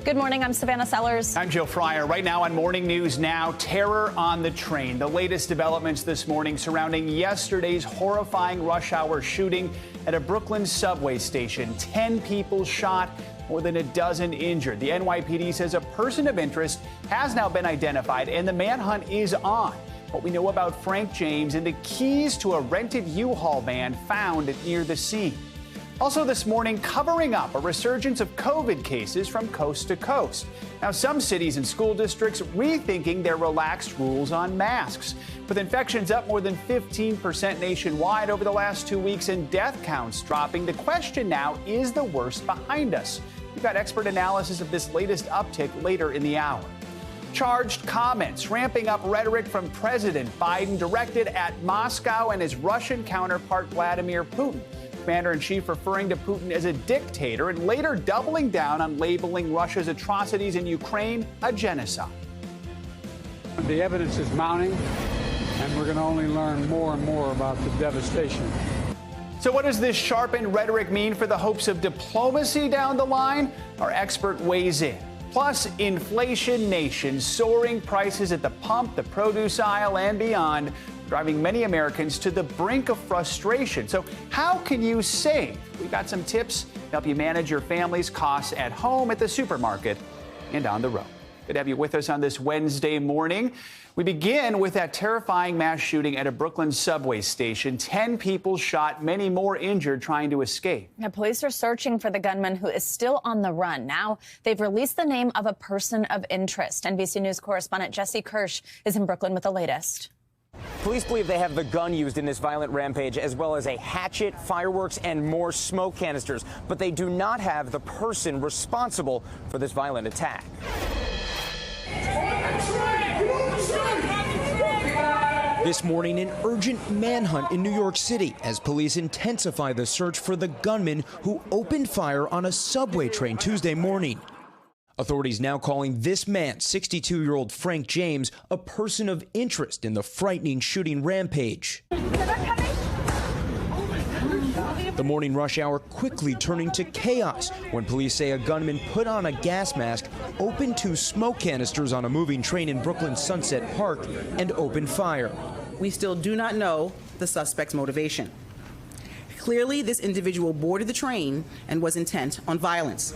Good morning. I'm Savannah Sellers. I'm Joe Fryer. Right now on Morning News Now, terror on the train. The latest developments this morning surrounding yesterday's horrifying rush hour shooting at a Brooklyn subway station. 10 people shot, more than a dozen injured. The NYPD says a person of interest has now been identified and the manhunt is on. What we know about Frank James and the keys to a rented U-Haul van found near the scene. Also this morning, covering up a resurgence of COVID cases from coast to coast. Now, some cities and school districts rethinking their relaxed rules on masks. With infections up more than 15% nationwide over the last 2 weeks and death counts dropping, the question now, is the worst behind us? We've got expert analysis of this latest uptick later in the hour. Charged comments, ramping up rhetoric from President Biden directed at Moscow and his Russian counterpart Vladimir Putin. Commander-in-Chief referring to Putin as a dictator and later doubling down on labeling Russia's atrocities in Ukraine a genocide. The evidence is mounting, and we're going to only learn more and more about the devastation. So what does this sharpened rhetoric mean for the hopes of diplomacy down the line? Our expert weighs in. Plus, inflation nation, soaring prices at the pump, the produce aisle, and beyond, driving many Americans to the brink of frustration. So how can you save? We've got some tips to help you manage your family's costs at home, at the supermarket, and on the road. Good to have you with us on this Wednesday morning. We begin with that terrifying mass shooting at a Brooklyn subway station. 10 people shot, many more injured trying to escape. Now, police are searching for the gunman who is still on the run. Now they've released the name of a person of interest. NBC News correspondent Jesse Kirsch is in Brooklyn with the latest. Police believe they have the gun used in this violent rampage, as well as a hatchet, fireworks, and more smoke canisters. But they do not have the person responsible for this violent attack. This morning, an urgent manhunt in New York City as police intensify the search for the gunman who opened fire on a subway train Tuesday morning. Authorities now calling this man, 62-year-old Frank James, a person of interest in the frightening shooting rampage. The morning rush hour quickly turning to chaos when police say a gunman put on a gas mask, opened 2 smoke canisters on a moving train in Brooklyn's Sunset Park, and opened fire. We still do not know the suspect's motivation. Clearly, this individual boarded the train and was intent on violence.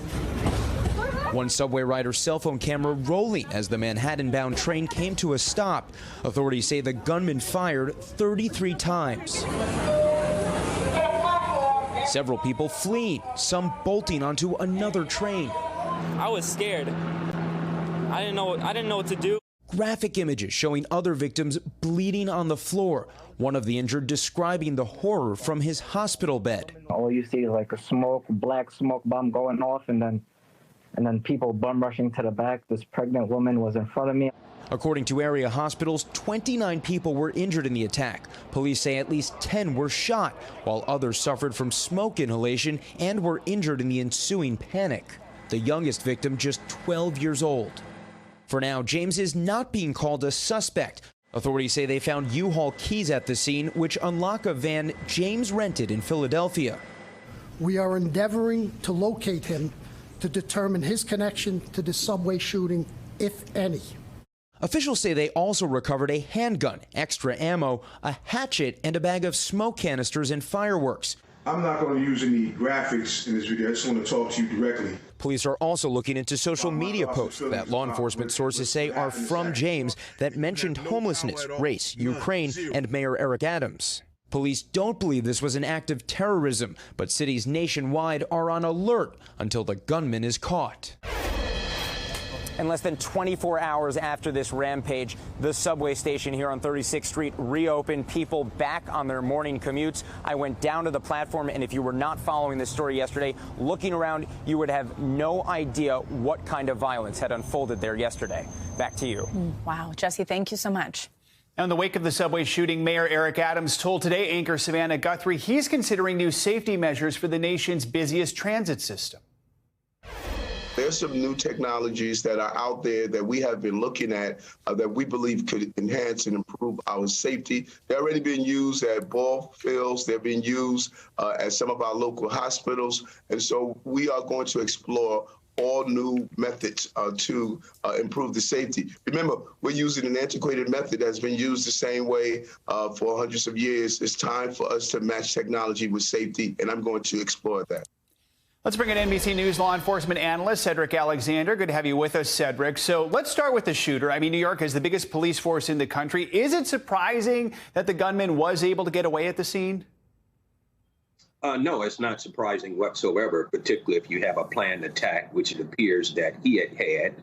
One subway rider's cell phone camera rolling as the Manhattan-bound train came to a stop. Authorities say the gunman fired 33 times. Several people fleeing, some bolting onto another train. I was scared. I didn't know what to do. Graphic images showing other victims bleeding on the floor. One of the injured describing the horror from his hospital bed. All you see is like a black smoke bomb going off, and then people bum rushing to the back. This pregnant woman was in front of me. According to area hospitals, 29 people were injured in the attack. Police say at least 10 were shot, while others suffered from smoke inhalation and were injured in the ensuing panic. The youngest victim just 12 years old. For now, James is not being called a suspect. Authorities say they found U-Haul keys at the scene, which unlock a van James rented in Philadelphia. We are endeavoring to locate him to determine his connection to the subway shooting, if any. Officials say they also recovered a handgun, extra ammo, a hatchet, and a bag of smoke canisters and fireworks. I'm not going to use any graphics in this video. I just want to talk to you directly. Police are also looking into social media posts that law enforcement sources say are from James that mentioned homelessness, race, Ukraine, and Mayor Eric Adams. Police don't believe this was an act of terrorism, but cities nationwide are on alert until the gunman is caught. And less than 24 hours after this rampage, the subway station here on 36th Street reopened. People back on their morning commutes. I went down to the platform, and if you were not following this story yesterday, looking around, you would have no idea what kind of violence had unfolded there yesterday. Back to you. Wow, Jesse, thank you so much. In the wake of the subway shooting, Mayor Eric Adams told Today anchor Savannah Guthrie he's considering new safety measures for the nation's busiest transit system. There's some new technologies that are out there that we have been looking at that we believe could enhance and improve our safety. They're already being used at ball fields. They're being used at some of our local hospitals. And so we are going to explore all new methods to improve the safety. Remember, we're using an antiquated method that's been used the same way for hundreds of years. It's time for us to match technology with safety, and I'm going to explore that. Let's bring in NBC News law enforcement analyst Cedric Alexander. Good to have you with us, Cedric. So let's start with the shooter. I mean, New York has the biggest police force in the country. Is it surprising that the gunman was able to get away at the scene? No, it's not surprising whatsoever, particularly if you have a planned attack, which it appears that he had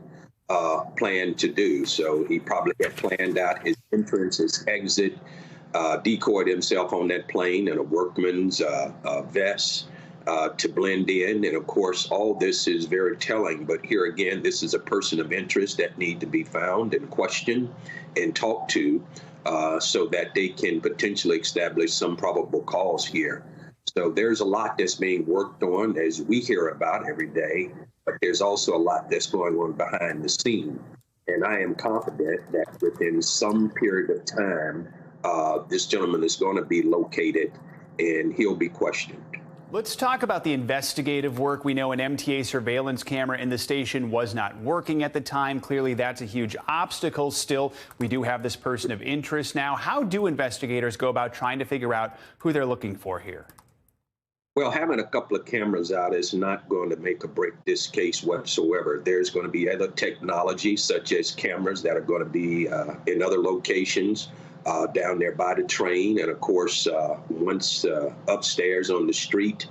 planned to do. So he probably had planned out his entrance, his exit, decoyed himself on that plane in a workman's vest. To blend in. And of course, all this is very telling. But here again, this is a person of interest that need to be found and questioned and talked to so that they can potentially establish some probable cause here. So there's a lot that's being worked on, as we hear about every day. But there's also a lot that's going on behind the scene. And I am confident that within some period of time, this gentleman is going to be located and he'll be questioned. Let's talk about the investigative work. We know an MTA surveillance camera in the station was not working at the time. Clearly, that's a huge obstacle. Still, we do have this person of interest now. How do investigators go about trying to figure out who they're looking for here? Well, having a couple of cameras out is not going to make or break this case whatsoever. There's going to be other technology, such as cameras that are going to be in other locations. Down there by the train, and of course, once upstairs on the street,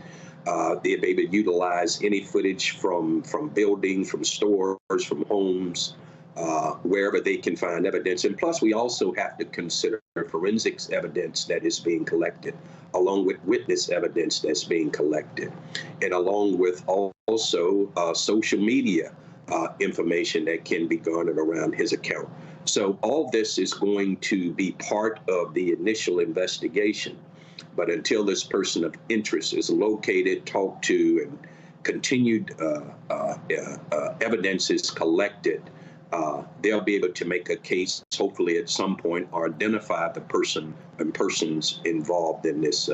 they'll be able to utilize any footage from buildings, from stores, from homes, wherever they can find evidence. And plus, we also have to consider forensics evidence that is being collected, along with witness evidence that's being collected, and along with also social media information that can be garnered around his account. So all this is going to be part of the initial investigation. But until this person of interest is located, talked to, and continued evidence is collected, they'll be able to make a case, hopefully at some point, or identify the person and persons involved in this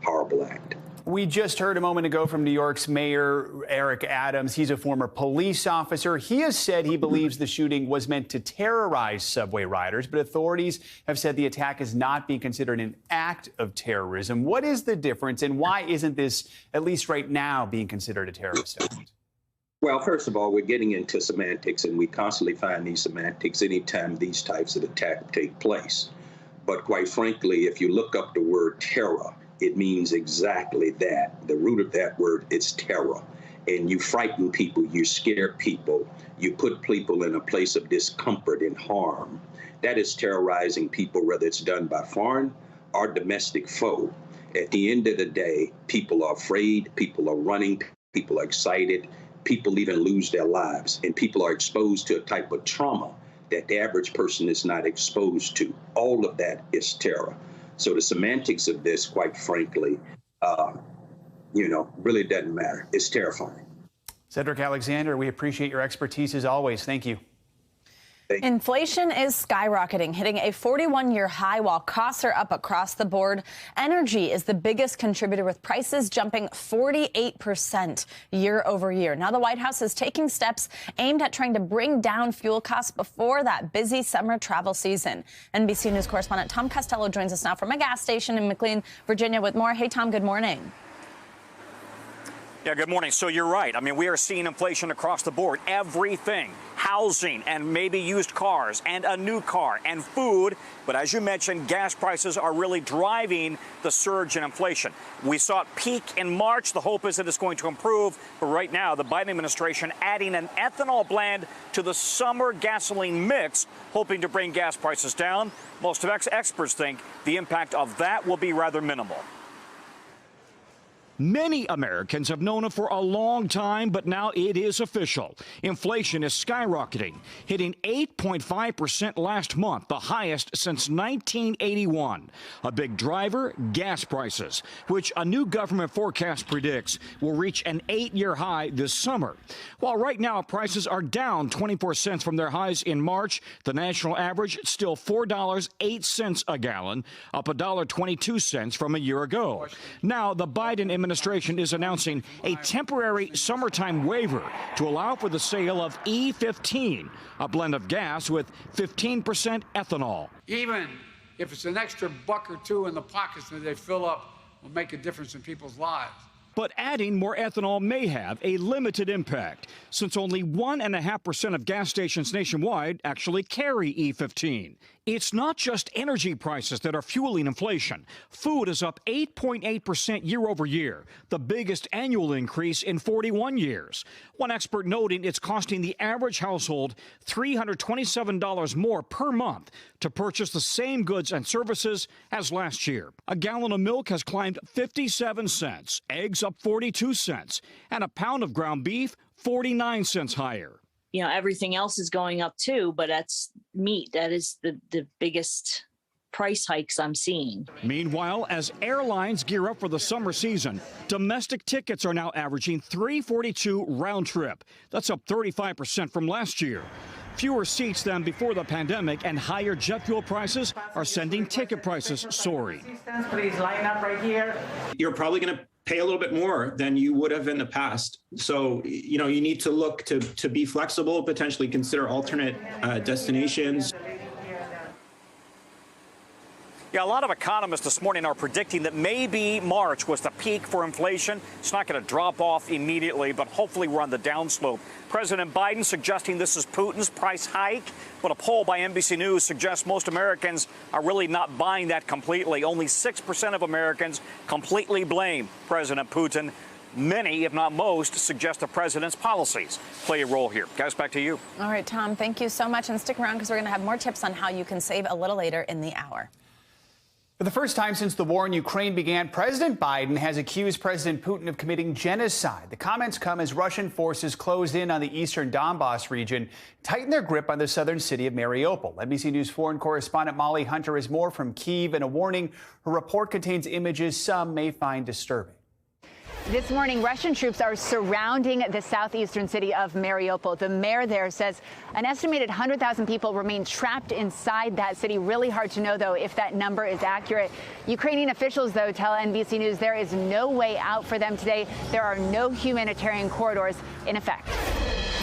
horrible act. We just heard a moment ago from New York's Mayor Eric Adams. He's a former police officer. He has said he believes the shooting was meant to terrorize subway riders, but authorities have said the attack is not being considered an act of terrorism. What is the difference, and why isn't this, at least right now, being considered a terrorist act? Well, first of all, we're getting into semantics, and we constantly find these semantics anytime these types of attacks take place. But quite frankly, if you look up the word terror, it means exactly that. The root of that word is terror. And you frighten people, you scare people, you put people in a place of discomfort and harm. That is terrorizing people, whether it's done by foreign or domestic foe. At the end of the day, people are afraid, people are running, people are excited, people even lose their lives, and people are exposed to a type of trauma that the average person is not exposed to. All of that is terror. So the semantics of this, quite frankly, really doesn't matter. It's terrifying. Cedric Alexander, we appreciate your expertise as always. Thank you. Inflation is skyrocketing, hitting a 41-year high while costs are up across the board. Energy is the biggest contributor, with prices jumping 48% year over year. Now the White House is taking steps aimed at trying to bring down fuel costs before that busy summer travel season. NBC News correspondent Tom Costello joins us now from a gas station in McLean, Virginia with more. Hey, Tom, good morning. Yeah, good morning. So you're right. I mean, we are seeing inflation across the board. Everything, housing and maybe used cars and a new car and food. But as you mentioned, gas prices are really driving the surge in inflation. We saw it peak in March. The hope is that it's going to improve. But right now, the Biden administration adding an ethanol blend to the summer gasoline mix, hoping to bring gas prices down. Most of experts think the impact of that will be rather minimal. Many Americans have known it for a long time, but now it is official. Inflation is skyrocketing, hitting 8.5% last month, the highest since 1981. A big driver, gas prices, which a new government forecast predicts will reach an 8-year high this summer. While right now prices are down 24 cents from their highs in March, the national average still $4.08 a gallon, up $1.22 from a year ago. Now, the Biden administration administration is announcing a temporary summertime waiver to allow for the sale of E15, a blend of gas with 15% ethanol. Even if it's an extra buck or two in the pockets that they fill up, will make a difference in people's lives. But adding more ethanol may have a limited impact, since only 1.5% of gas stations nationwide actually carry E15. It's not just energy prices that are fueling inflation. Food is up 8.8% year over year, the biggest annual increase in 41 years. One expert noting it's costing the average household $327 more per month to purchase the same goods and services as last year. A gallon of milk has climbed 57 cents, eggs up 42 cents, and a pound of ground beef 49 cents higher. You know, everything else is going up too, but that's meat. That is the biggest price hikes I'm seeing. Meanwhile, as airlines gear up for the summer season, domestic tickets are now averaging $342 round trip. That's up 35% from last year. Fewer seats than before the pandemic and higher jet fuel prices are sending ticket prices soaring. Please line up right here. You're probably going to pay a little bit more than you would have in the past. So, you know, you need to look to be flexible, potentially consider alternate destinations. Yeah, a lot of economists this morning are predicting that maybe March was the peak for inflation. It's not going to drop off immediately, but hopefully we're on the downslope. President Biden suggesting this is Putin's price hike, but a poll by NBC News suggests most Americans are really not buying that completely. Only 6% of Americans completely blame President Putin. Many, if not most, suggest the president's policies play a role here. Guys, back to you. All right, Tom, thank you so much. And stick around because we're going to have more tips on how you can save a little later in the hour. For the first time since the war in Ukraine began, President Biden has accused President Putin of committing genocide. The comments come as Russian forces closed in on the eastern Donbas region, tighten their grip on the southern city of Mariupol. NBC News foreign correspondent Molly Hunter has more from Kyiv and a warning. Her report contains images some may find disturbing. This morning, Russian troops are surrounding the southeastern city of Mariupol. The mayor there says an estimated 100,000 people remain trapped inside that city. Really hard to know, though, if that number is accurate. Ukrainian officials, though, tell NBC News there is no way out for them today. There are no humanitarian corridors in effect.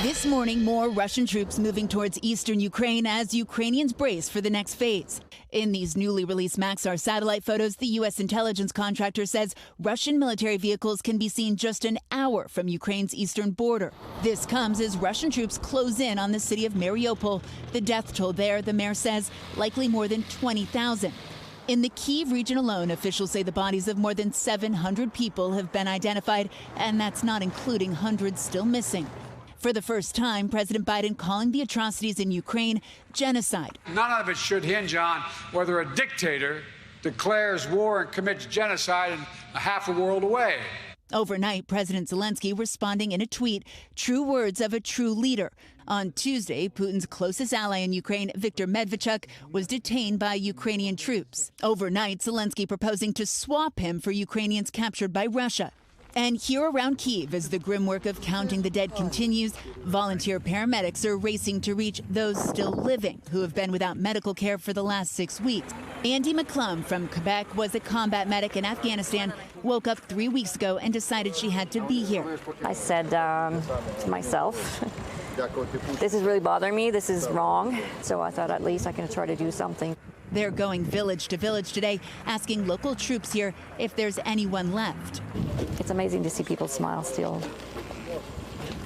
This morning, more Russian troops moving towards eastern Ukraine as Ukrainians brace for the next phase. In these newly released Maxar satellite photos, the U.S. intelligence contractor says Russian military vehicles can be seen just an hour from Ukraine's eastern border. This comes as Russian troops close in on the city of Mariupol. The death toll there, the mayor says, likely more than 20,000. In the Kyiv region alone, officials say the bodies of more than 700 people have been identified, and that's not including hundreds still missing. For the first time, President Biden calling the atrocities in Ukraine genocide. None of it should hinge on whether a dictator declares war and commits genocide in half a world away. Overnight, President Zelensky responding in a tweet, true words of a true leader. On Tuesday, Putin's closest ally in Ukraine, Viktor Medvedchuk, was detained by Ukrainian troops. Overnight, Zelensky proposing to swap him for Ukrainians captured by Russia. And here around Kyiv, as the grim work of counting the dead continues, volunteer paramedics are racing to reach those still living who have been without medical care for the last 6 weeks. Andy McClum from Quebec was a combat medic in Afghanistan, woke up 3 weeks ago and decided she had to be here. I said to myself, this is really bothering me. This is wrong. So I thought at least I can try to do something. They're going village to village today, asking local troops here if there's anyone left. It's amazing to see people smile still.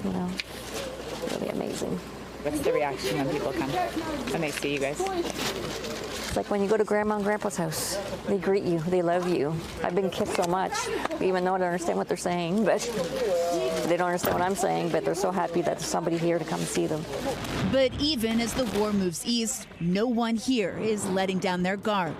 You know, really amazing. What's the reaction when people come, when they see you guys? It's like when you go to Grandma and Grandpa's house. They greet you. They love you. I've been kissed so much, even though I don't understand what they're saying, but they don't understand what I'm saying, but they're so happy that there's somebody here to come see them. But even as the war moves east, no one here is letting down their guard.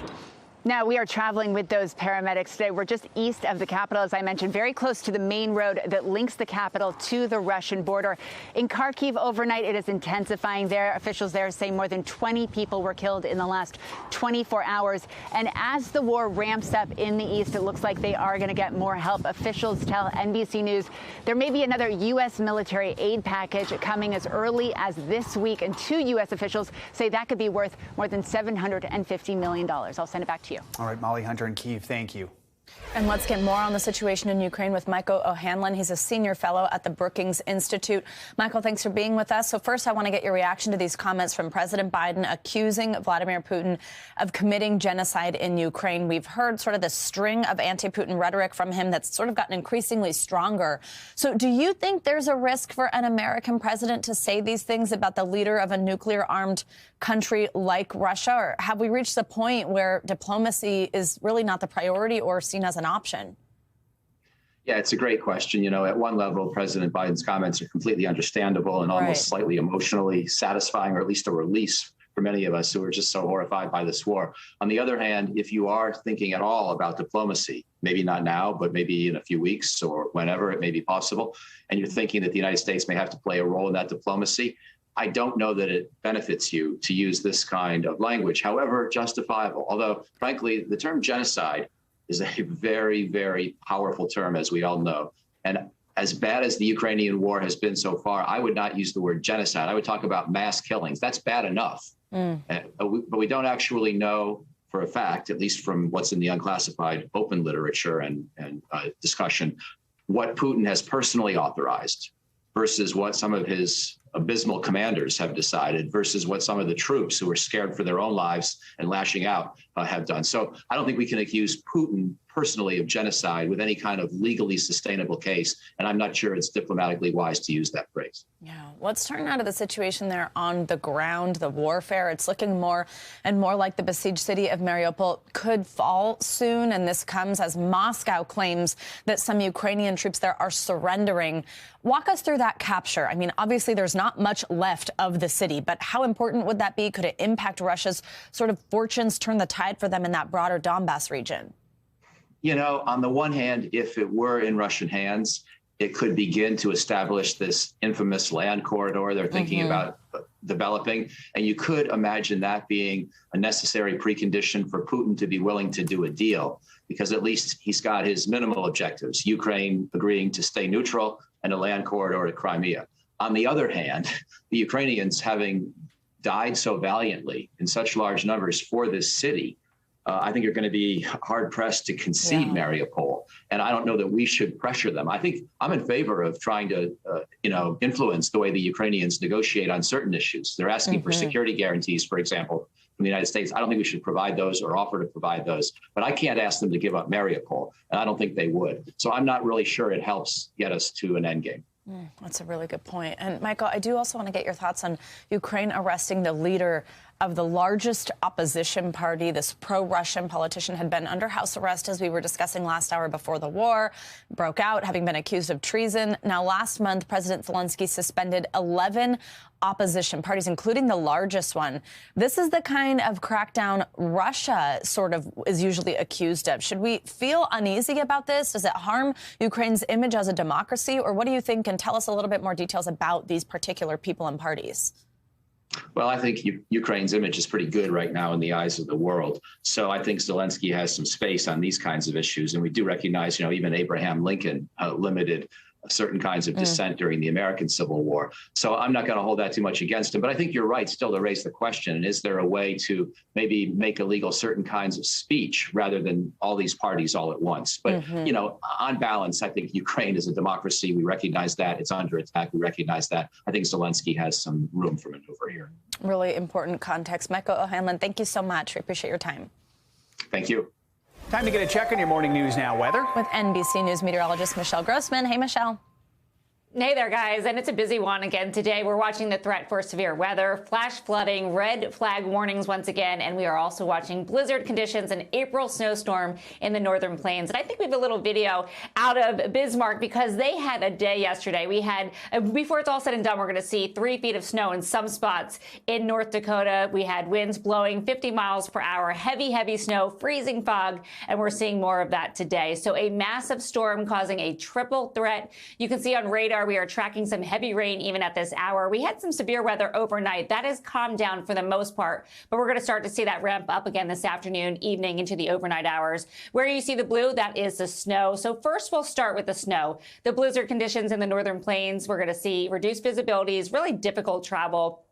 Now, we are traveling with those paramedics today. We're just east of the capital, as I mentioned, very close to the main road that links the capital to the Russian border. In Kharkiv overnight, it is intensifying there. Officials there say more than 20 people were killed in the last 24 hours. And as the war ramps up in the east, it looks like they are going to get more help. Officials tell NBC News there may be another U.S. military aid package coming as early as this week. And 2 U.S. officials say that could be worth more than $750 million. I'll send it back to you. All right, Molly Hunter in Kyiv, thank you. And let's get more on the situation in Ukraine with Michael O'Hanlon. He's a senior fellow at the Brookings Institute. Michael, thanks for being with us. So first, I want to get your reaction to these comments from President Biden accusing Vladimir Putin of committing genocide in Ukraine. We've heard sort of this string of anti-Putin rhetoric from him that's sort of gotten increasingly stronger. So do you think there's a risk for an American president to say these things about the leader of a nuclear-armed country like Russia? Or have we reached the point where diplomacy is really not the priority or seen as an option? Yeah, it's a great question. You know, at one level, President Biden's comments are completely understandable and almost slightly emotionally satisfying, or at least a release for many of us who are just so horrified by this war. On the other hand, if you are thinking at all about diplomacy, maybe not now, but maybe in a few weeks or whenever it may be possible, and you're thinking that the United States may have to play a role in that diplomacy, I don't know that it benefits you to use this kind of language, however justifiable. Although, frankly, the term genocide is a very, very powerful term, as we all know. And as bad as the Ukrainian war has been so far, I would not use the word genocide. I would talk about mass killings. That's bad enough. But we don't actually know for a fact, at least from what's in the unclassified open literature and discussion, what Putin has personally authorized versus what some of his abysmal commanders have decided versus what some of the troops who are scared for their own lives and lashing out have done. So I don't think we can accuse Putin personally of genocide with any kind of legally sustainable case. And I'm not sure it's diplomatically wise to use that phrase. Yeah, let's turn now to the situation there on the ground, the warfare. It's looking more and more like the besieged city of Mariupol could fall soon. And this comes as Moscow claims that some Ukrainian troops there are surrendering. Walk us through that capture. I mean, obviously, there's not much left of the city, but how important would that be? Could it impact Russia's sort of fortunes, turn the tide for them in that broader Donbass region? You know, on the one hand, if it were in Russian hands, it could begin to establish this infamous land corridor they're thinking about developing. And you could imagine that being a necessary precondition for Putin to be willing to do a deal, because at least he's got his minimal objectives, Ukraine agreeing to stay neutral and a land corridor to Crimea. On the other hand, the Ukrainians, having died so valiantly in such large numbers for this city, I think you're going to be hard-pressed to concede Mariupol. And I don't know that we should pressure them. I think I'm in favor of trying to, influence the way the Ukrainians negotiate on certain issues. They're asking for security guarantees, for example, from the United States. I don't think we should provide those or offer to provide those. But I can't ask them to give up Mariupol, and I don't think they would. So I'm not really sure it helps get us to an end game. That's a really good point. And Michael, I do also want to get your thoughts on Ukraine arresting the leader of the largest opposition party. This pro-Russian politician had been under house arrest, as we were discussing last hour, before the war broke out, having been accused of treason. Now, last month, President Zelensky suspended 11 opposition parties, including the largest one. This is the kind of crackdown Russia sort of is usually accused of. Should we feel uneasy about this? Does it harm Ukraine's image as a democracy? Or what do you think? And tell us a little bit more details about these particular people and parties. Well, I think Ukraine's image is pretty good right now in the eyes of the world. So I think Zelensky has some space on these kinds of issues. And we do recognize, even Abraham Lincoln limited certain kinds of dissent during the American Civil War. So I'm not going to hold that too much against him. But I think you're right still to raise the question. And is there a way to maybe make illegal certain kinds of speech rather than all these parties all at once? But, on balance, I think Ukraine is a democracy. We recognize that. It's under attack. We recognize that. I think Zelensky has some room for maneuver here. Really important context. Michael O'Hanlon, thank you so much. We appreciate your time. Thank you. Time to get a check on your morning news now. Weather with NBC News meteorologist Michelle Grossman. Hey, Michelle. Hey there, guys, and it's a busy one again today. We're watching the threat for severe weather, flash flooding, red flag warnings once again, and we are also watching blizzard conditions, an April snowstorm in the northern plains. And I think we have a little video out of Bismarck because they had a day yesterday. We had, before it's all said and done, we're going to see 3 feet of snow in some spots in North Dakota. We had winds blowing 50 miles per hour, heavy snow, freezing fog, and we're seeing more of that today. So a massive storm causing a triple threat. You can see on radar, we are tracking some heavy rain even at this hour. We had some severe weather overnight. That has calmed down for the most part, but we're going to start to see that ramp up again this afternoon, evening into the overnight hours. Where you see the blue, that is the snow. So first we'll start with the snow. The blizzard conditions in the northern plains, we're going to see reduced visibilities, really difficult travel.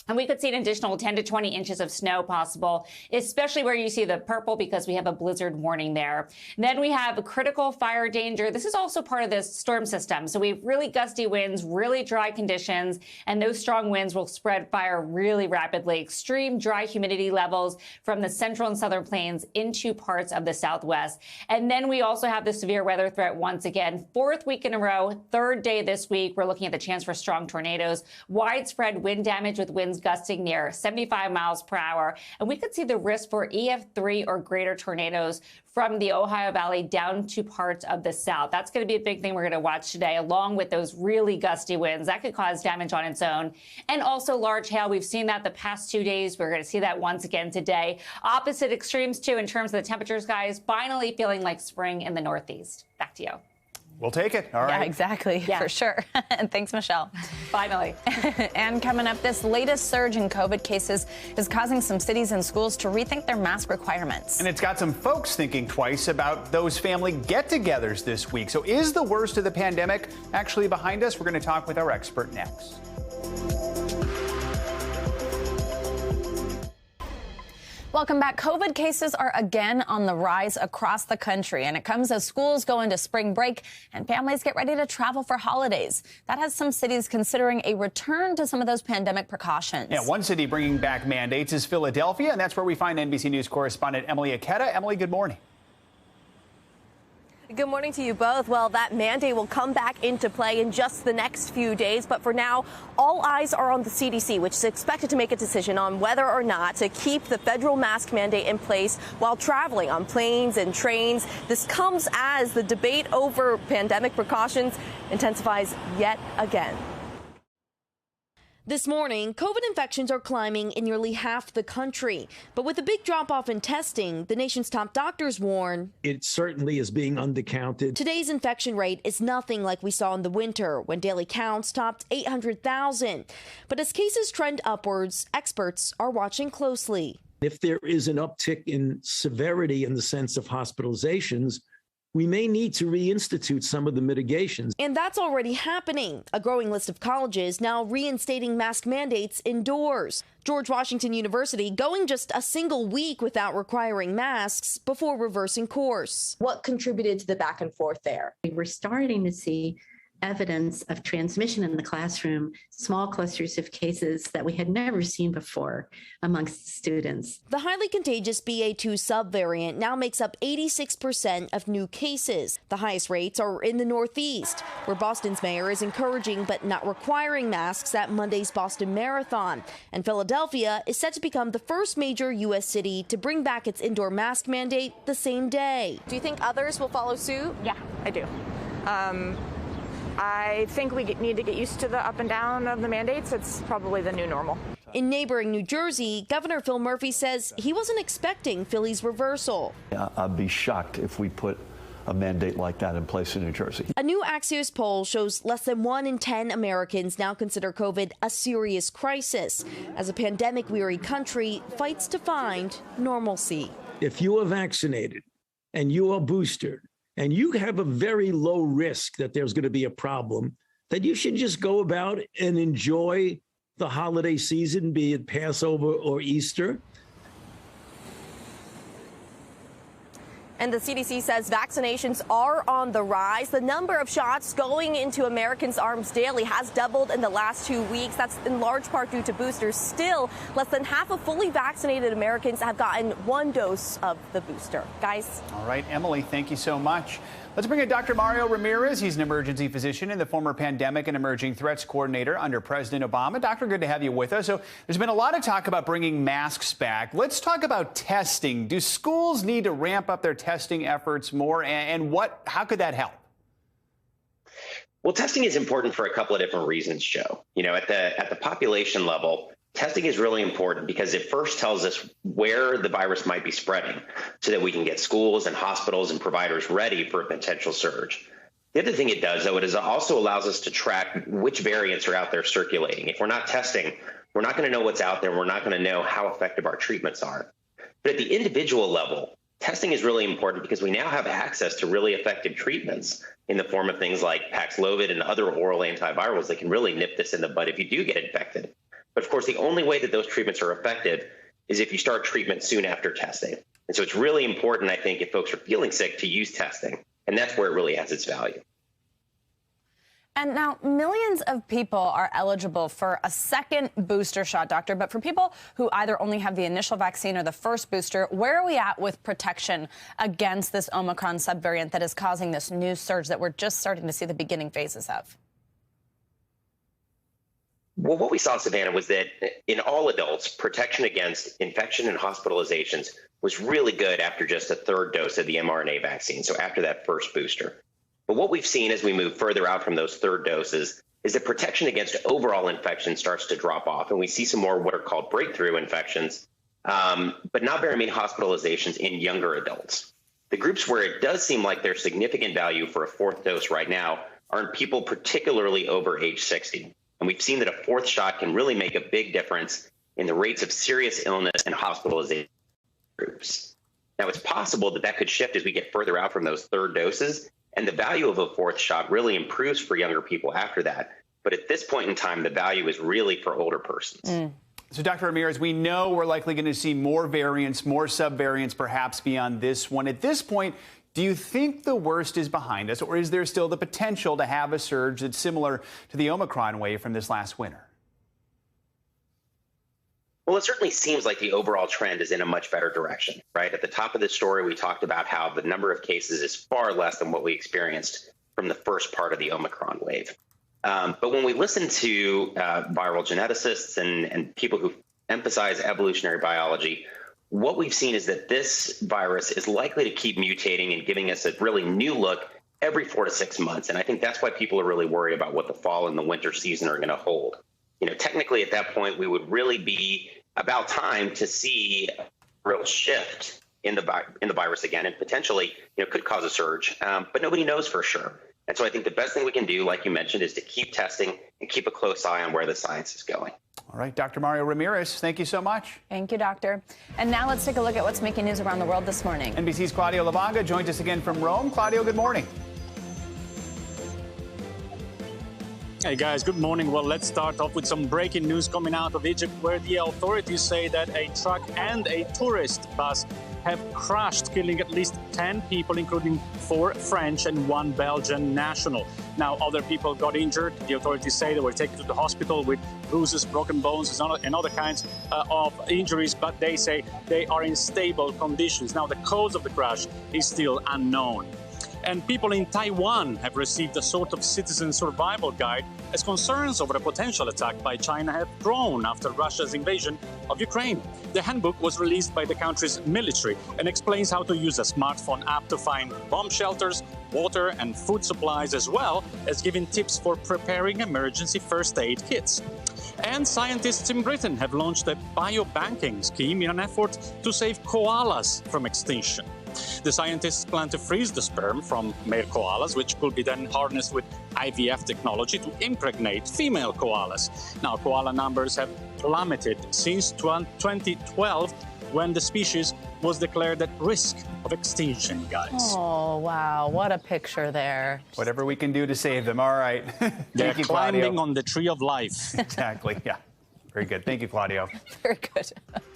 And we could see an additional 10 to 20 inches of snow possible, especially where you see the purple because we have a blizzard warning there. And then we have critical fire danger. This is also part of this storm system. So we have really gusty winds, really dry conditions, and those strong winds will spread fire really rapidly. Extreme dry humidity levels from the central and southern plains into parts of the southwest. And then we also have the severe weather threat once again. 4th week in a row, 3rd day this week. We're looking at the chance for strong tornadoes, widespread wind damage with winds gusting near 75 miles per hour. And we could see the risk for EF3 or greater tornadoes from the Ohio Valley down to parts of the south. That's going to be a big thing we're going to watch today, along with those really gusty winds. That could cause damage on its own. And also large hail. We've seen that the past 2 days. We're going to see that once again today. Opposite extremes, too, in terms of the temperatures, guys. Finally feeling like spring in the Northeast. Back to you. We'll take it. All right. Yeah, exactly. Yeah. For sure. Thanks, Michelle. Finally. And coming up, this latest surge in COVID cases is causing some cities and schools to rethink their mask requirements. And it's got some folks thinking twice about those family get-togethers this week. So is the worst of the pandemic actually behind us? We're going to talk with our expert next. Welcome back. COVID cases are again on the rise across the country, and it comes as schools go into spring break and families get ready to travel for holidays. That has some cities considering a return to some of those pandemic precautions. Yeah, one city bringing back mandates is Philadelphia, and that's where we find NBC News correspondent Emily Aketa. Emily, good morning. Good morning to you both. Well, that mandate will come back into play in just the next few days. But for now, all eyes are on the CDC, which is expected to make a decision on whether or not to keep the federal mask mandate in place while traveling on planes and trains. This comes as the debate over pandemic precautions intensifies yet again. This morning, COVID infections are climbing in nearly half the country. But with a big drop-off in testing, the nation's top doctors warn it certainly is being undercounted. Today's infection rate is nothing like we saw in the winter, when daily counts topped 800,000. But as cases trend upwards, experts are watching closely. If there is an uptick in severity in the sense of hospitalizations, we may need to reinstitute some of the mitigations. And that's already happening. A growing list of colleges now reinstating mask mandates indoors. George Washington University going just a single week without requiring masks before reversing course. What contributed to the back and forth there? We're starting to see evidence of transmission in the classroom, small clusters of cases that we had never seen before amongst students. The highly contagious BA2 subvariant now makes up 86% of new cases. The highest rates are in the Northeast, where Boston's mayor is encouraging but not requiring masks at Monday's Boston Marathon. And Philadelphia is set to become the first major U.S. city to bring back its indoor mask mandate the same day. Do you think others will follow suit? Yeah, I do. I think we need to get used to the up and down of the mandates. It's probably the new normal. In neighboring New Jersey, Governor Phil Murphy says he wasn't expecting Philly's reversal. I'd be shocked if we put a mandate like that in place in New Jersey. A new Axios poll shows less than 1 in 10 Americans now consider COVID a serious crisis, as a pandemic-weary country fights to find normalcy. If you are vaccinated and you are boosted, and you have a very low risk that there's going to be a problem, that you should just go about and enjoy the holiday season, be it Passover or Easter. And the CDC says vaccinations are on the rise. The number of shots going into Americans' arms daily has doubled in the last 2 weeks. That's in large part due to boosters. Still, less than half of fully vaccinated Americans have gotten 1 dose of the booster. Guys. All right, Emily, thank you so much. Let's bring in Dr. Mario Ramirez. He's an emergency physician and the former pandemic and emerging threats coordinator under President Obama. Doctor, good to have you with us. So there's been a lot of talk about bringing masks back. Let's talk about testing. Do schools need to ramp up their testing efforts more, and how could that help? Well, testing is important for a couple of different reasons, Joe. You know, at the population level, testing is really important because it first tells us where the virus might be spreading so that we can get schools and hospitals and providers ready for a potential surge. The other thing it does, though, it also allows us to track which variants are out there circulating. If we're not testing, we're not going to know what's out there. We're not going to know how effective our treatments are. But at the individual level, testing is really important because we now have access to really effective treatments in the form of things like Paxlovid and other oral antivirals that can really nip this in the bud if you do get infected. But of course, the only way that those treatments are effective is if you start treatment soon after testing. And so it's really important, I think, if folks are feeling sick to use testing. And that's where it really has its value. And now millions of people are eligible for a second booster shot, doctor. But for people who either only have the initial vaccine or the first booster, where are we at with protection against this Omicron subvariant that is causing this new surge that we're just starting to see the beginning phases of? Well, what we saw, Savannah, was that in all adults, protection against infection and hospitalizations was really good after just a third dose of the mRNA vaccine, so after that first booster. But what we've seen as we move further out from those third doses is that protection against overall infection starts to drop off, and we see some more what are called breakthrough infections, but not very many hospitalizations in younger adults. The groups where it does seem like there's significant value for a fourth dose right now are in people particularly over age 60. And we've seen that a fourth shot can really make a big difference in the rates of serious illness and hospitalization groups. Now, it's possible that that could shift as we get further out from those third doses, and the value of a fourth shot really improves for younger people after that. But at this point in time, the value is really for older persons. So, Dr. Ramirez, we know we're likely going to see more variants, more subvariants, perhaps beyond this one. At this point, do you think the worst is behind us, or is there still the potential to have a surge that's similar to the Omicron wave from this last winter? Well, it certainly seems like the overall trend is in a much better direction, right? At the top of the story, we talked about how the number of cases is far less than what we experienced from the first part of the Omicron wave. But when we listen to viral geneticists and people who emphasize evolutionary biology, what we've seen is that this virus is likely to keep mutating and giving us a really new look every 4 to 6 months. And I think that's why people are really worried about what the fall and the winter season are going to hold. You know, technically at that point, we would really be about time to see a real shift in the virus again, and potentially, could cause a surge, but nobody knows for sure. And so I think the best thing we can do, like you mentioned, is to keep testing and keep a close eye on where the science is going. All right, Dr. Mario Ramirez, thank you so much. Thank you, doctor. And now let's take a look at what's making news around the world this morning. NBC's Claudio Lavanga joins us again from Rome. Claudio, good morning. Hey guys, good morning. Well, let's start off with some breaking news coming out of Egypt, where the authorities say that a truck and a tourist bus have crashed, killing at least 10 people, including 4 French and 1 Belgian national. Now, other people got injured. The authorities say they were taken to the hospital with bruises, broken bones, and other kinds of injuries, but they say they are in stable conditions. Now, the cause of the crash is still unknown. And people in Taiwan have received a sort of citizen survival guide as concerns over a potential attack by China have grown after Russia's invasion of Ukraine. The handbook was released by the country's military and explains how to use a smartphone app to find bomb shelters, water and food supplies, as well as giving tips for preparing emergency first aid kits. And scientists in Britain have launched a biobanking scheme in an effort to save koalas from extinction. The scientists plan to freeze the sperm from male koalas, which could be then harnessed with IVF technology to impregnate female koalas. Now, koala numbers have plummeted since 2012, when the species was declared at risk of extinction, guys. Oh, wow. What a picture there. Whatever we can do to save them. All right. They're climbing on the tree of life. Exactly. Yeah. Very good. Thank you, Claudio. Very good.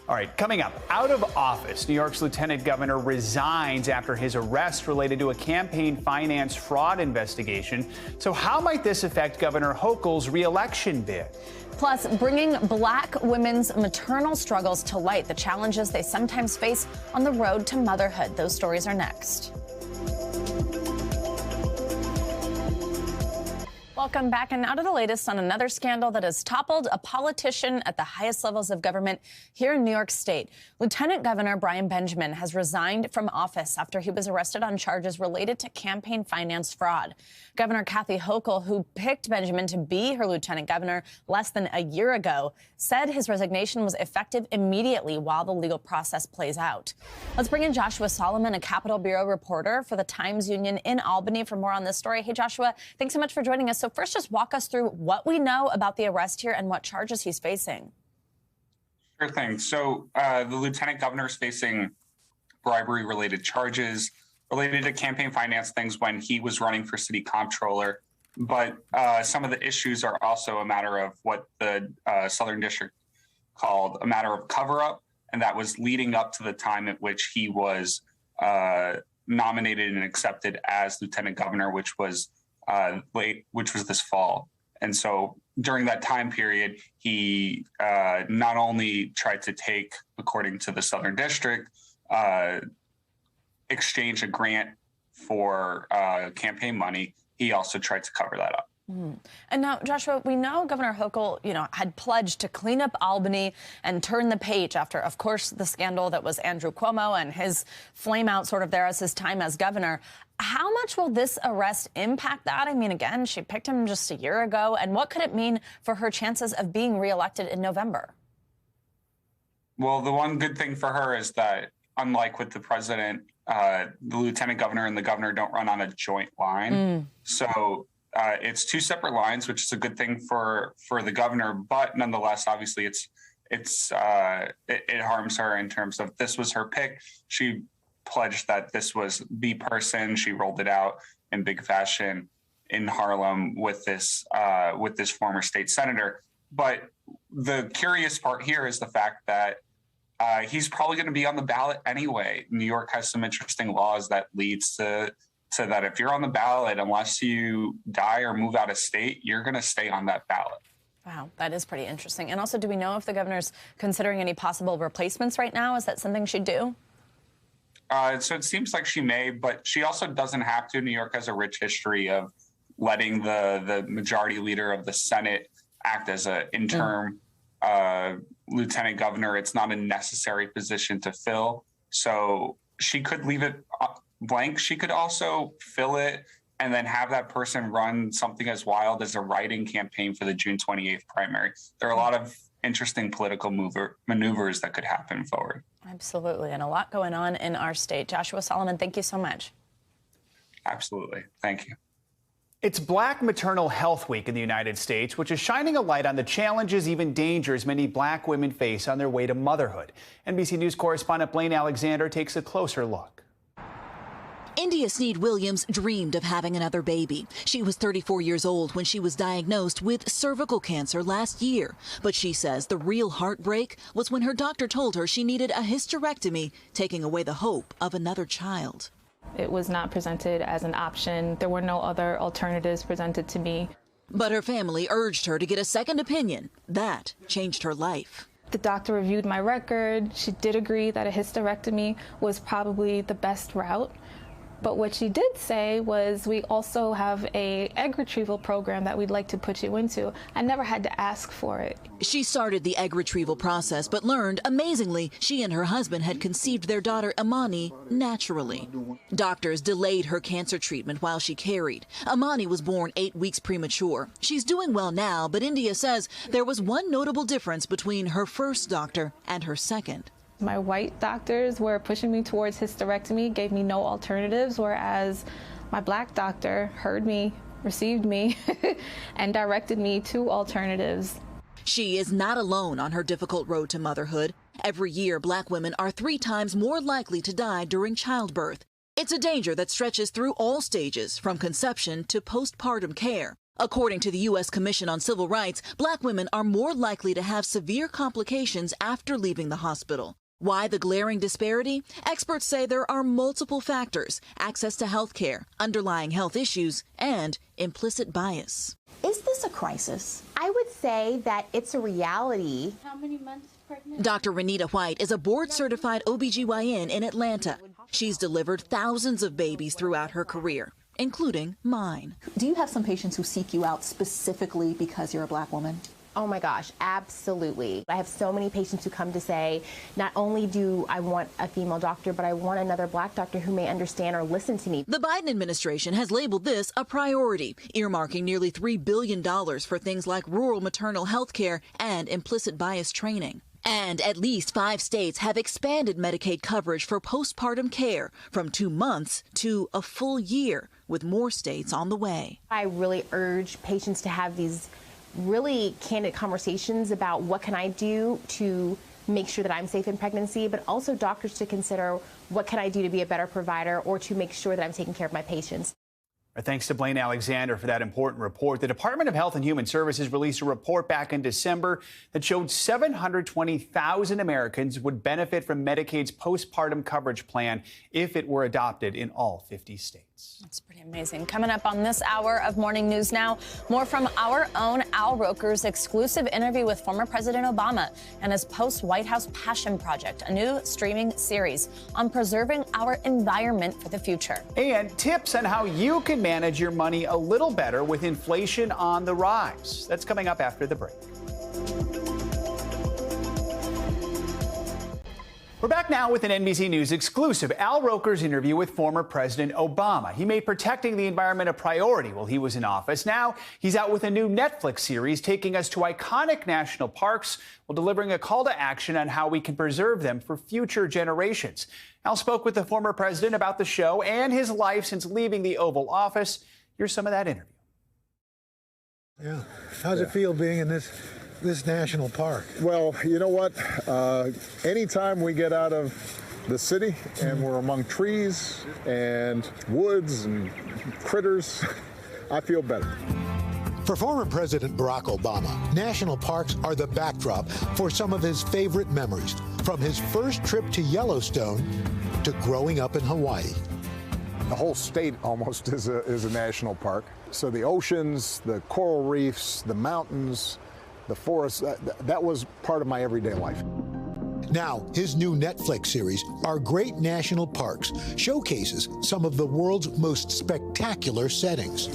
All right, coming up, out of office, New York's lieutenant governor resigns after his arrest related to a campaign finance fraud investigation. So how might this affect Governor Hochul's re-election bid? Plus, bringing Black women's maternal struggles to light, the challenges they sometimes face on the road to motherhood. Those stories are next. Welcome back, and now to the latest on another scandal that has toppled a politician at the highest levels of government here in New York State. Lieutenant Governor Brian Benjamin has resigned from office after he was arrested on charges related to campaign finance fraud. Governor Kathy Hochul, who picked Benjamin to be her lieutenant governor less than a year ago, said his resignation was effective immediately while the legal process plays out. Let's bring in Joshua Solomon, a Capitol Bureau reporter for the Times-Union in Albany, for more on this story. Hey, Joshua, thanks so much for joining us. So first, just walk us through what we know about the arrest here and what charges he's facing. Sure thing. So the lieutenant governor is facing bribery-related charges related to campaign finance things when he was running for city comptroller. But some of the issues are also a matter of what the Southern District called a matter of cover-up, and that was leading up to the time at which he was nominated and accepted as lieutenant governor, which was this fall. And so during that time period, he not only tried to take, according to the Southern District, exchange a grant for campaign money, he also tried to cover that up. And now, Joshua, we know Governor Hochul, had pledged to clean up Albany and turn the page after, of course, the scandal that was Andrew Cuomo and his flame out sort of there as his time as governor. How much will this arrest impact that? I mean, again, she picked him just a year ago. And what could it mean for her chances of being reelected in November? Well, the one good thing for her is that, unlike with the president, the lieutenant governor and the governor don't run on a joint line. So it's two separate lines, which is a good thing for the governor. But nonetheless, obviously, it harms her in terms of this was her pick. She pledged that this was the person. She rolled it out in big fashion in Harlem with this former state senator. But the curious part here is the fact that he's probably going to be on the ballot anyway. New York has some interesting laws that leads to that if you're on the ballot, unless you die or move out of state, you're going to stay on that ballot. Wow, that is pretty interesting. And also, do we know if the governor's considering any possible replacements right now? Is that something she'd do? So it seems like she may, but she also doesn't have to. New York has a rich history of letting the majority leader of the Senate act as an interim lieutenant governor. It's not a necessary position to fill. So she could leave it blank. She could also fill it and then have that person run something as wild as a write-in campaign for the June 28th primary. There are a lot of interesting political maneuvers that could happen forward. Absolutely. And a lot going on in our state. Joshua Solomon, thank you so much. Absolutely. Thank you. It's Black Maternal Health Week in the United States, which is shining a light on the challenges, even dangers, many Black women face on their way to motherhood. NBC News correspondent Blaine Alexander takes a closer look. India Sneed Williams dreamed of having another baby. She was 34 years old when she was diagnosed with cervical cancer last year. But she says the real heartbreak was when her doctor told her she needed a hysterectomy, taking away the hope of another child. It was not presented as an option. There were no other alternatives presented to me. But her family urged her to get a second opinion. That changed her life. The doctor reviewed my record. She did agree that a hysterectomy was probably the best route. But what she did say was, we also have an egg retrieval program that we'd like to put you into. I never had to ask for it. She started the egg retrieval process, but learned, amazingly, she and her husband had conceived their daughter, Amani, naturally. Doctors delayed her cancer treatment while she carried. Amani was born 8 weeks premature. She's doing well now, but India says there was one notable difference between her first doctor and her second. My white doctors were pushing me towards hysterectomy, gave me no alternatives, whereas my Black doctor heard me, received me, and directed me to alternatives. She is not alone on her difficult road to motherhood. Every year, Black women are 3 times more likely to die during childbirth. It's a danger that stretches through all stages, from conception to postpartum care. According to the U.S. Commission on Civil Rights, Black women are more likely to have severe complications after leaving the hospital. Why the glaring disparity? Experts say there are multiple factors: access to health care, underlying health issues, and implicit bias. Is this a crisis? I would say that it's a reality. How many months pregnant? Dr. Renita White is a board-certified OBGYN in Atlanta. She's delivered thousands of babies throughout her career, including mine. Do you have some patients who seek you out specifically because you're a Black woman? Oh my gosh, absolutely. I have so many patients who come to say, not only do I want a female doctor, but I want another Black doctor who may understand or listen to me. The Biden administration has labeled this a priority, earmarking nearly $3 billion for things like rural maternal health care and implicit bias training. And at least 5 states have expanded Medicaid coverage for postpartum care from 2 months to a full year, with more states on the way. I really urge patients to have these really candid conversations about what can I do to make sure that I'm safe in pregnancy, but also doctors to consider what can I do to be a better provider or to make sure that I'm taking care of my patients. Our thanks to Blaine Alexander for that important report. The Department of Health and Human Services released a report back in December that showed 720,000 Americans would benefit from Medicaid's postpartum coverage plan if it were adopted in all 50 states. That's pretty amazing. Coming up on this hour of Morning News Now, more from our own Al Roker's exclusive interview with former President Obama and his post-White House Passion Project, a new streaming series on preserving our environment for the future. And tips on how you can manage your money a little better with inflation on the rise. That's coming up after the break. We're back now with an NBC News exclusive, Al Roker's interview with former President Obama. He made protecting the environment a priority while he was in office. Now he's out with a new Netflix series taking us to iconic national parks while delivering a call to action on how we can preserve them for future generations. Al spoke with the former president about the show and his life since leaving the Oval Office. Here's some of that interview. Yeah. How's it feel being in this national park? Well, you know what? Anytime we get out of the city and we're among trees and woods and critters, I feel better. For former President Barack Obama, national parks are the backdrop for some of his favorite memories, from his first trip to Yellowstone to growing up in Hawaii. The whole state almost is a national park. So the oceans, the coral reefs, the mountains, the forest, that was part of my everyday life. Now, his new Netflix series, Our Great National Parks, showcases some of the world's most spectacular settings.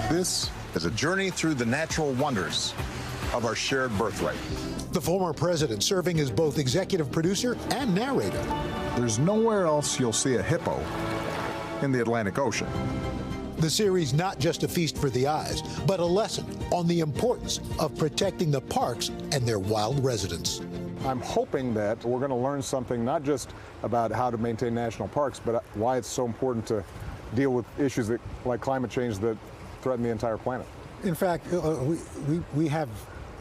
This is a journey through the natural wonders of our shared birthright. The former president serving as both executive producer and narrator. There's nowhere else you'll see a hippo in the Atlantic Ocean. The series not just a feast for the eyes, but a lesson on the importance of protecting the parks and their wild residents. I'm hoping that we're going to learn something not just about how to maintain national parks, but why it's so important to deal with issues like climate change that threaten the entire planet. In fact, we have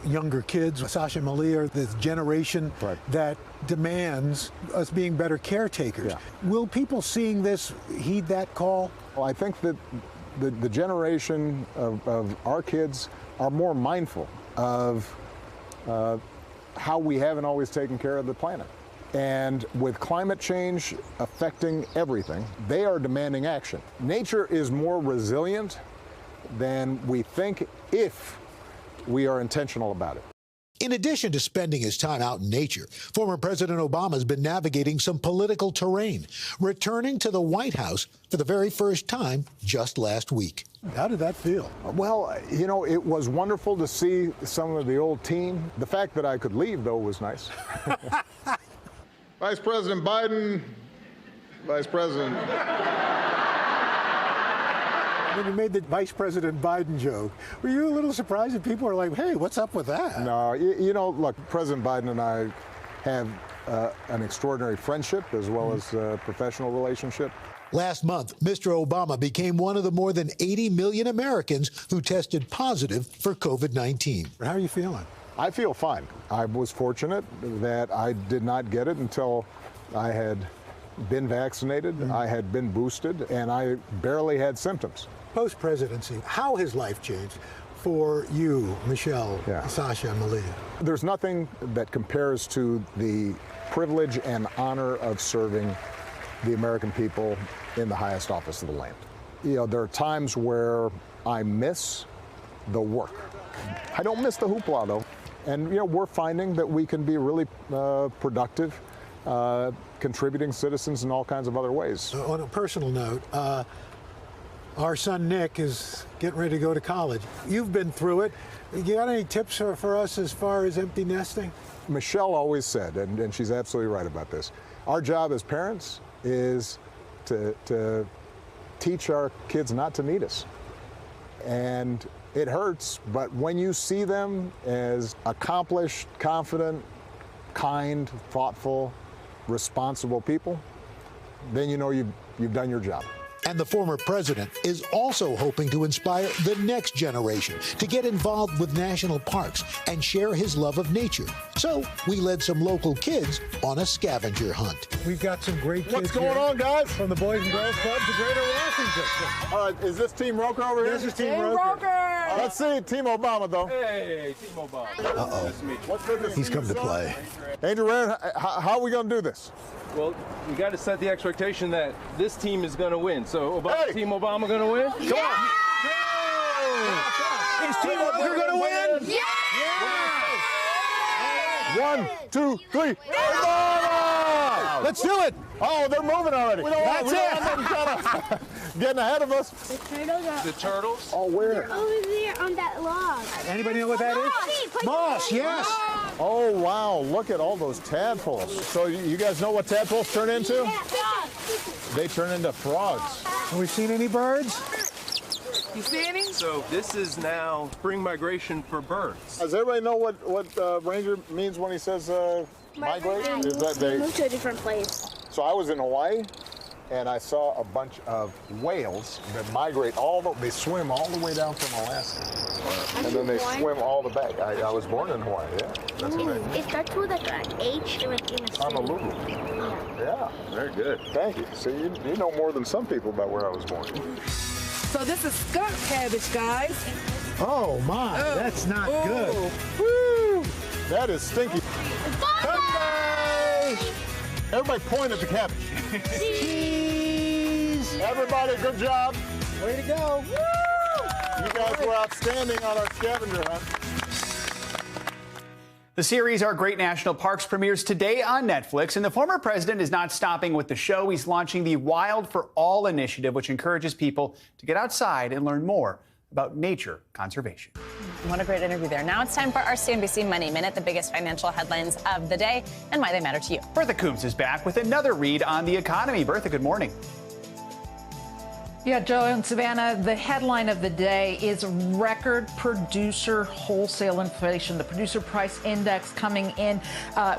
younger kids, Sasha and Malia, this generation that demands us being better caretakers. Yeah. Will people seeing this heed that call? Well, I think that the generation of our kids are more mindful of how we haven't always taken care of the planet. And with climate change affecting everything, they are demanding action. Nature is more resilient than we think if we are intentional about it. In addition to spending his time out in nature, former President Obama has been navigating some political terrain, returning to the White House for the very first time just last week. How did that feel? Well, you know, it was wonderful to see some of the old team. The fact that I could leave, though, was nice. Vice President Biden, Vice President. When you made the Vice President Biden joke, were you a little surprised that people are like, hey, what's up with that? No, you know, look, President Biden and I have an extraordinary friendship as well as a professional relationship. Last month, Mr. Obama became one of the more than 80 million Americans who tested positive for COVID-19. How are you feeling? I feel fine. I was fortunate that I did not get it until I had been vaccinated, I had been boosted, and I barely had symptoms. Post-presidency, how has life changed for you, Michelle, Sasha, and Malia? There's nothing that compares to the privilege and honor of serving the American people in the highest office of the land. You know, there are times where I miss the work. I don't miss the hoopla, though. And, you know, we're finding that we can be really productive, contributing citizens in all kinds of other ways. On a personal note, our son Nick is getting ready to go to college. You've been through it. You got any tips for us as far as empty nesting? Michelle always said, and she's absolutely right about this, our job as parents is to teach our kids not to need us. And it hurts, but when you see them as accomplished, confident, kind, thoughtful, responsible people, then you know you've done your job. And the former president is also hoping to inspire the next generation to get involved with national parks and share his love of nature. So we led some local kids on a scavenger hunt. We've got some great kids. What's going on, guys? From the Boys and Girls Club to Greater Washington. Is this Team Roker over here? This is Team Roker. Let's see Team Obama, though. Hey, Team Obama. Uh-oh. He's come to play. Andrew Rand, how are we going to do this? Well, we got to set the expectation that this team is going to win. So, Team Obama going to win? Come on. Is Team Roker going to win? Yeah! 1, 2, 3. Obama! Let's do it. Oh, they're moving already. That's it. Getting ahead of us. The turtles are... The turtles? Oh, where? over there on that log. Anybody know what that is? Moss, yes. Oh, wow. Look at all those tadpoles. So you guys know what tadpoles turn into? They turn into frogs. Have we seen any birds? You see any? So this is now spring migration for birds. Does everybody know what Ranger means when he says migrate? Is that they move to a different place. So I was in Hawaii, and I saw a bunch of whales that migrate they swim all the way down from Alaska. And then they swim all the back. I was born in Hawaii, yeah. That's amazing. It starts with like an H and like in a Honolulu. Yeah, very good. Thank you. So you know more than some people about where I was born. So this is skunk cabbage, guys. Oh, my. That's not good. Woo! That is stinky. Cabbage! Everybody point at the cabbage. Cheese! Everybody, good job. Way to go. Woo! You guys were outstanding on our scavenger hunt. The series Our Great National Parks premieres today on Netflix, and the former president is not stopping with the show. He's launching the Wild for All initiative, which encourages people to get outside and learn more about nature conservation. What a great interview there. Now it's time for our CNBC Money Minute, the biggest financial headlines of the day and why they matter to you. Bertha Coombs is back with another read on the economy. Bertha, good morning. Yeah, Joe and Savannah, the headline of the day is record producer wholesale inflation. The producer price index coming in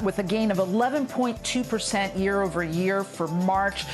with a gain of 11.2% year over year for March.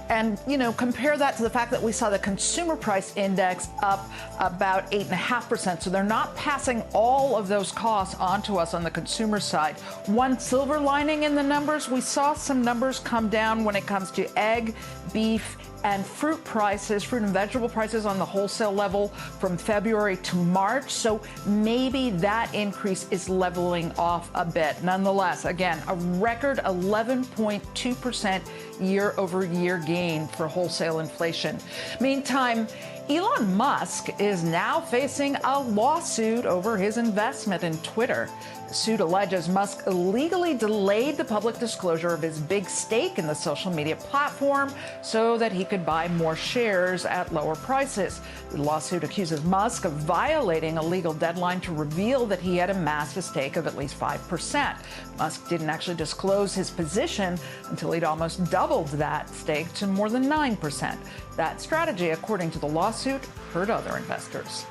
And, compare that to the fact that we saw the consumer price index up about 8.5%. So they're not passing all of those costs on to us on the consumer side. One silver lining in the numbers, we saw some numbers come down when it comes to egg, beef, and fruit and vegetable prices on the wholesale level from February to March. So maybe that increase is leveling off a bit. Nonetheless, again, a record 11.2% year over year gain for wholesale inflation. Meantime, Elon Musk is now facing a lawsuit over his investment in Twitter. The suit alleges Musk illegally delayed the public disclosure of his big stake in the social media platform so that he could buy more shares at lower prices. The lawsuit accuses Musk of violating a legal deadline to reveal that he had amassed a stake of at least 5%. Musk didn't actually disclose his position until he'd almost doubled that stake to more than 9%. That strategy, according to the lawsuit, hurt other investors.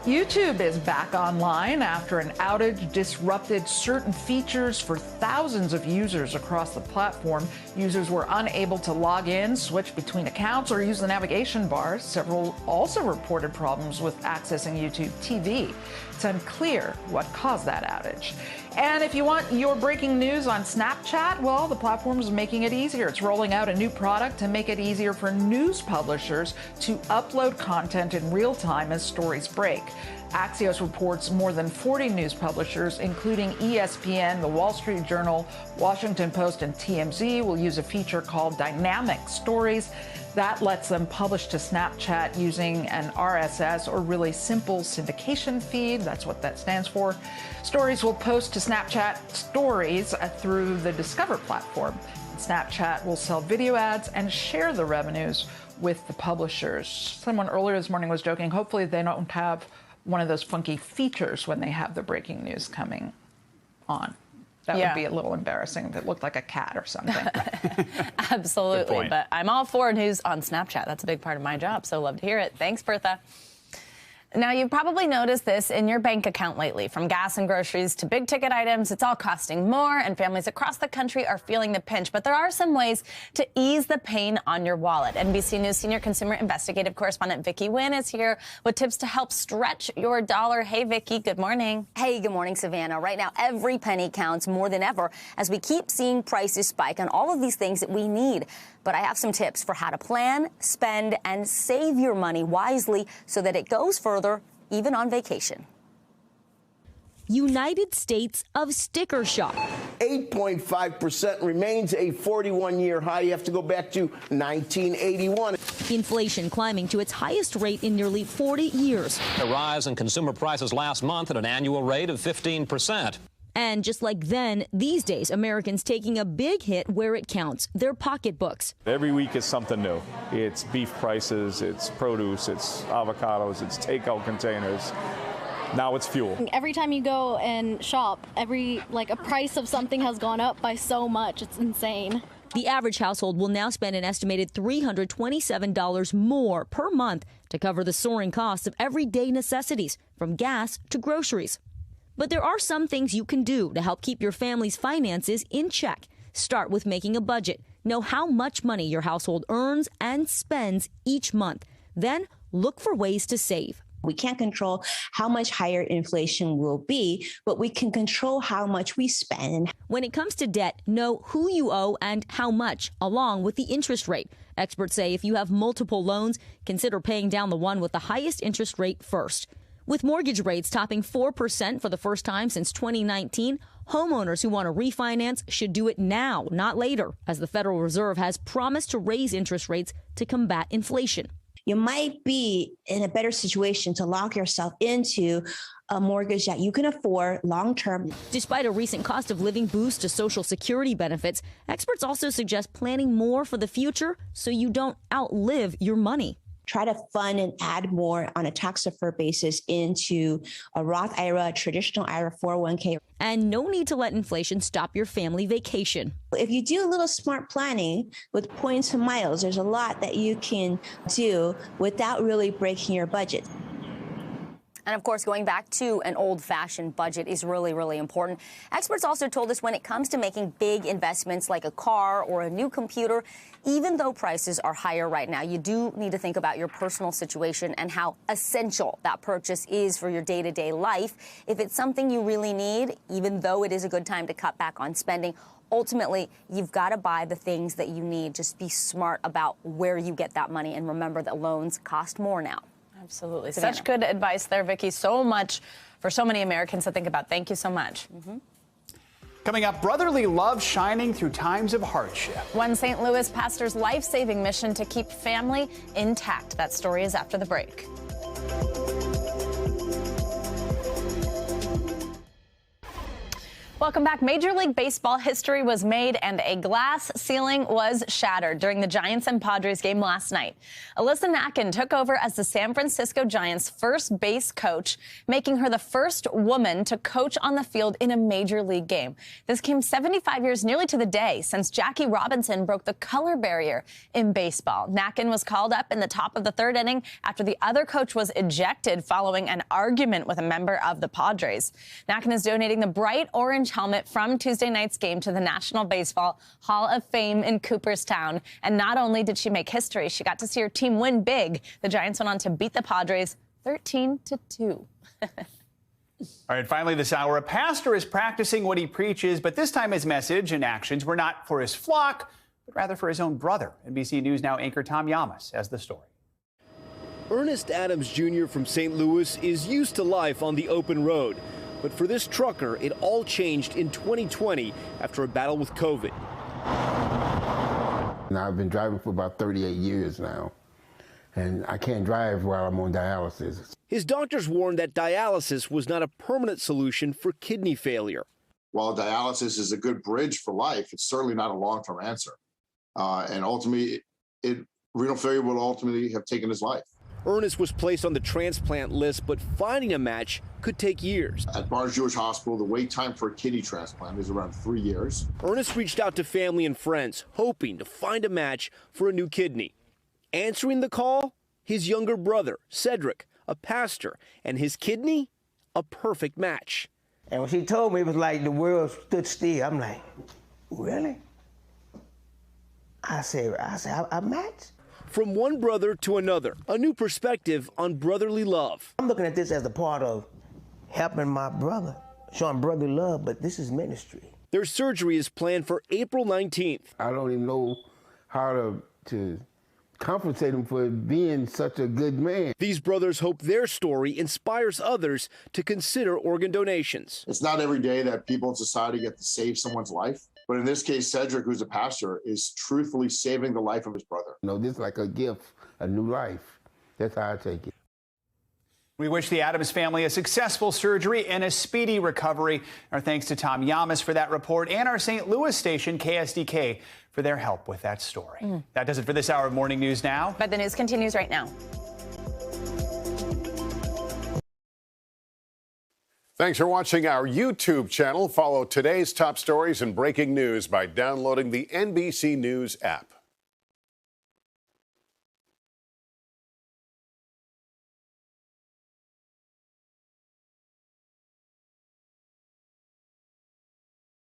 YouTube is back online after an outage disrupted certain features for thousands of users across the platform. Users were unable to log in, switch between accounts, or use the navigation bars. Several also reported problems with accessing YouTube TV. It's unclear what caused that outage. And if you want your breaking news on Snapchat, well, the platform is making it easier. It's rolling out a new product to make it easier for news publishers to upload content in real time as stories break. Axios reports more than 40 news publishers, including ESPN, The Wall Street Journal, Washington Post, and TMZ, will use a feature called Dynamic Stories. That lets them publish to Snapchat using an RSS, or really simple syndication feed. That's what that stands for. Stories will post to Snapchat Stories through the Discover platform. Snapchat will sell video ads and share the revenues with the publishers. Someone earlier this morning was joking, hopefully they don't have one of those funky features when they have the breaking news coming on. That would be a little embarrassing if it looked like a cat or something. Absolutely. But I'm all for news on Snapchat. That's a big part of my job, so love to hear it. Thanks, Bertha. Now, you've probably noticed this in your bank account lately. From gas and groceries to big ticket items, it's all costing more, and families across the country are feeling the pinch. But there are some ways to ease the pain on your wallet. NBC News senior consumer investigative correspondent Vicki Wynn is here with tips to help stretch your dollar. Hey, Vicki, good morning. Hey, good morning, Savannah. Right now, every penny counts more than ever as we keep seeing prices spike on all of these things that we need. But I have some tips for how to plan, spend, and save your money wisely so that it goes further, even on vacation. United States of sticker shock. 8.5% remains a 41-year high. You have to go back to 1981. Inflation climbing to its highest rate in nearly 40 years. A rise in consumer prices last month at an annual rate of 15%. And just like then, these days, Americans taking a big hit where it counts, their pocketbooks. Every week is something new. It's beef prices, it's produce, it's avocados, it's takeout containers. Now it's fuel. Every time you go and shop, a price of something has gone up by so much. It's insane. The average household will now spend an estimated $327 more per month to cover the soaring costs of everyday necessities, from gas to groceries. But there are some things you can do to help keep your family's finances in check. Start with making a budget. Know how much money your household earns and spends each month. Then look for ways to save. We can't control how much higher inflation will be, but we can control how much we spend. When it comes to debt, know who you owe and how much, along with the interest rate. Experts say if you have multiple loans, consider paying down the one with the highest interest rate first. With mortgage rates topping 4% for the first time since 2019, homeowners who want to refinance should do it now, not later, as the Federal Reserve has promised to raise interest rates to combat inflation. You might be in a better situation to lock yourself into a mortgage that you can afford long term. Despite a recent cost of living boost to Social Security benefits, experts also suggest planning more for the future so you don't outlive your money. Try to fund and add more on a tax-deferred basis into a Roth IRA, traditional IRA, 401k. And no need to let inflation stop your family vacation. If you do a little smart planning with points and miles, there's a lot that you can do without really breaking your budget. And of course, going back to an old-fashioned budget is really, really important. Experts also told us when it comes to making big investments like a car or a new computer, even though prices are higher right now, you do need to think about your personal situation and how essential that purchase is for your day-to-day life. If it's something you really need, even though it is a good time to cut back on spending, ultimately, you've got to buy the things that you need. Just be smart about where you get that money, and remember that loans cost more now. Absolutely. Savannah. Such good advice there, Vicki. So much for so many Americans to think about. Thank you so much. Coming up, brotherly love shining through times of hardship. One St. Louis pastor's life-saving mission to keep family intact. That story is after the break. Welcome back. Major League Baseball history was made and a glass ceiling was shattered during the Giants and Padres game last night. Alyssa Nakken took over as the San Francisco Giants' first base coach, making her the first woman to coach on the field in a Major League game. This came 75 years nearly to the day since Jackie Robinson broke the color barrier in baseball. Nakken was called up in the top of the third inning after the other coach was ejected following an argument with a member of the Padres. Nakken is donating the bright orange helmet from Tuesday night's game to the National Baseball Hall of Fame in Cooperstown. And not only did she make history, she got to see her team win big. The Giants went on to beat the Padres 13-2. All right, finally this hour, a pastor is practicing what he preaches, but this time his message and actions were not for his flock, but rather for his own brother. NBC News Now anchor Tom Yamas has the story. Ernest Adams Jr. from St. Louis is used to life on the open road. But for this trucker, it all changed in 2020 after a battle with COVID. Now, I've been driving for about 38 years now, and I can't drive while I'm on dialysis. His doctors warned that dialysis was not a permanent solution for kidney failure. While dialysis is a good bridge for life, it's certainly not a long-term answer. And ultimately, renal failure will ultimately have taken his life. Ernest was placed on the transplant list, but finding a match could take years. At Barnes-Jewish Hospital, the wait time for a kidney transplant is around 3 years. Ernest reached out to family and friends, hoping to find a match for a new kidney. Answering the call, his younger brother, Cedric, a pastor, and his kidney, a perfect match. And when she told me, it was like the world stood still. I'm like, really? I said, I matched? From one brother to another, a new perspective on brotherly love. I'm looking at this as a part of helping my brother, showing brotherly love, but this is ministry. Their surgery is planned for April 19th. I don't even know how to compensate him for being such a good man. These brothers hope their story inspires others to consider organ donations. It's not every day that people in society get to save someone's life. But in this case, Cedric, who's a pastor, is truthfully saving the life of his brother. You know, this is like a gift, a new life. That's how I take it. We wish the Adams family a successful surgery and a speedy recovery. Our thanks to Tom Yamas for that report and our St. Louis station, KSDK, for their help with that story. That does it for this hour of Morning News Now. But the news continues right now. Thanks for watching our YouTube channel. Follow today's top stories and breaking news by downloading the NBC News app.